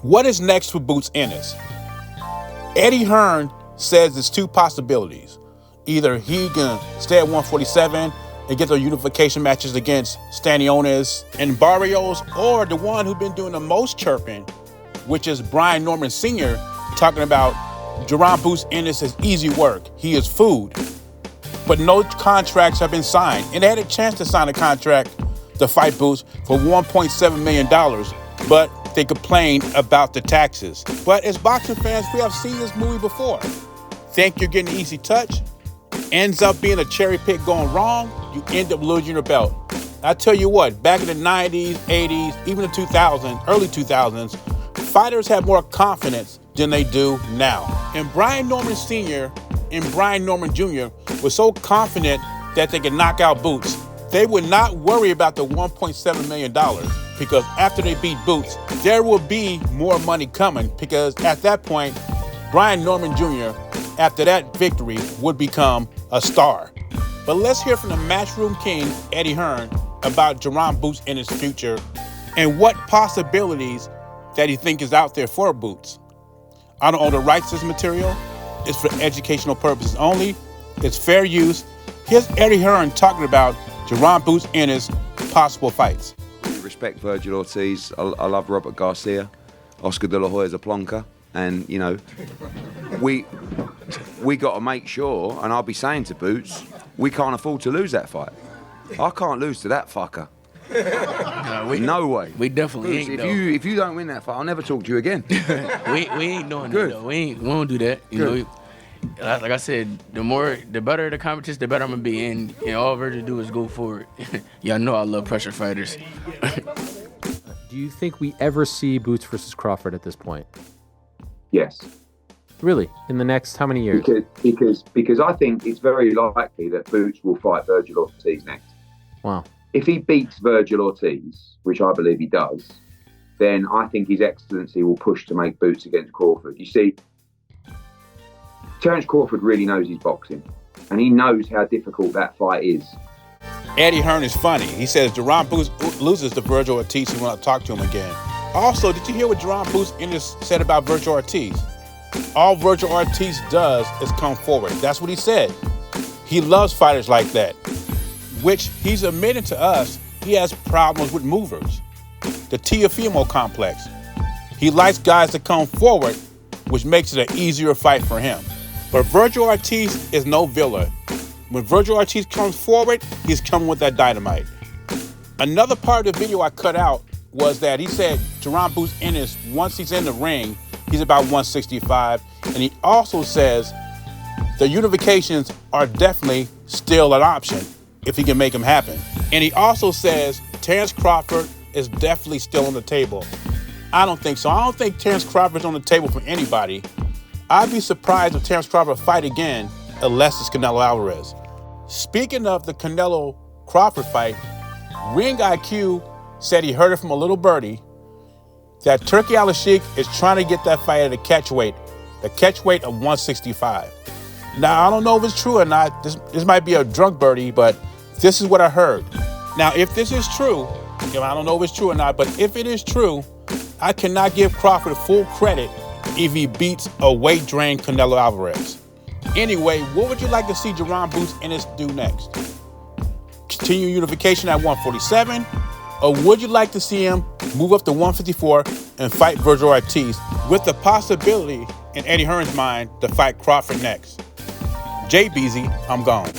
What is next for Boots Ennis? Eddie Hearn says there's two possibilities. Either he can stay at 147 and get the unification matches against Stanionis and Barrios, or the one who's been doing the most chirping, which is Brian Norman Sr., talking about Jerron Boots Ennis is easy work. He is food. But no contracts have been signed. And they had a chance to sign a contract to fight Boots for $1.7 million, but they complained about the taxes. But as boxing fans, we have seen this movie before. Think you're getting an easy touch? Ends up being a cherry pick going wrong, you end up losing your belt. I tell you what, back in the 90s, 80s, even the 2000s, early 2000s, fighters had more confidence than they do now. And Brian Norman Sr. and Brian Norman Jr. were so confident that they could knock out Boots. They would not worry about the $1.7 million because after they beat Boots, there will be more money coming because at that point, Brian Norman Jr., after that victory, would become a star. But let's hear from the Matchroom King, Eddie Hearn, about Jerron Boots in his future and what possibilities that he thinks is out there for Boots. I don't own the rights to this material. It's for educational purposes only. It's fair use. Here's Eddie Hearn talking about Jerron Boots Ennis' possible fights. I respect Vergil Ortiz. I love Robert Garcia. Oscar De La Hoya's a plonker. And, you know, we got to make sure, and I'll be saying to Boots, we can't afford to lose that fight. I can't lose to that fucker. No way. We definitely Boots, ain't, if you don't win that fight, I'll never talk to you again. we ain't doing that, though. We won't do that. You know, like I said, the better the competition, the better I'm gonna be. And all Vergil do is go forward. Y'all know I love pressure fighters. Do you think we ever see Boots versus Crawford at this point? Yes. Really? In the next how many years? Because I think it's very likely that Boots will fight Vergil Ortiz next. Wow. If he beats Vergil Ortiz, which I believe he does, then I think His Excellency will push to make Boots against Crawford. You see, Terence Crawford really knows his boxing, and he knows how difficult that fight is. Eddie Hearn is funny. He says Jerron Boots loses to Vergil Ortiz, he won't talk to him again. Also, did you hear what Jerron Boots Ennis said about Vergil Ortiz? All Vergil Ortiz does is come forward. That's what he said. He loves fighters like that, which he's admitted to us he has problems with movers. The Teofimo complex. He likes guys to come forward, which makes it an easier fight for him. But Vergil Ortiz is no villain. When Vergil Ortiz comes forward, he's coming with that dynamite. Another part of the video I cut out was that he said Jerron Boots Ennis, once he's in the ring, he's about 165. And he also says the unifications are definitely still an option if he can make them happen. And he also says Terence Crawford is definitely still on the table. I don't think so. I don't think Terence Crawford's on the table for anybody. I'd be surprised if Terence Crawford fight again unless it's Canelo Alvarez. Speaking of the Canelo-Crawford fight, Ring IQ said he heard it from a little birdie that Turki Al-Sheikh is trying to get that fight at the catch weight of 165. Now, I don't know if it's true or not. This might be a drunk birdie, but this is what I heard. Now, if this is true, I don't know if it's true or not, but if it is true, I cannot give Crawford full credit if he beats a weight-drained Canelo Alvarez. Anyway, what would you like to see Jerron Boots Ennis do next? Continue unification at 147? Or would you like to see him move up to 154 and fight Vergil Ortiz with the possibility, in Eddie Hearn's mind, to fight Crawford next? Jay Beasy, I'm gone.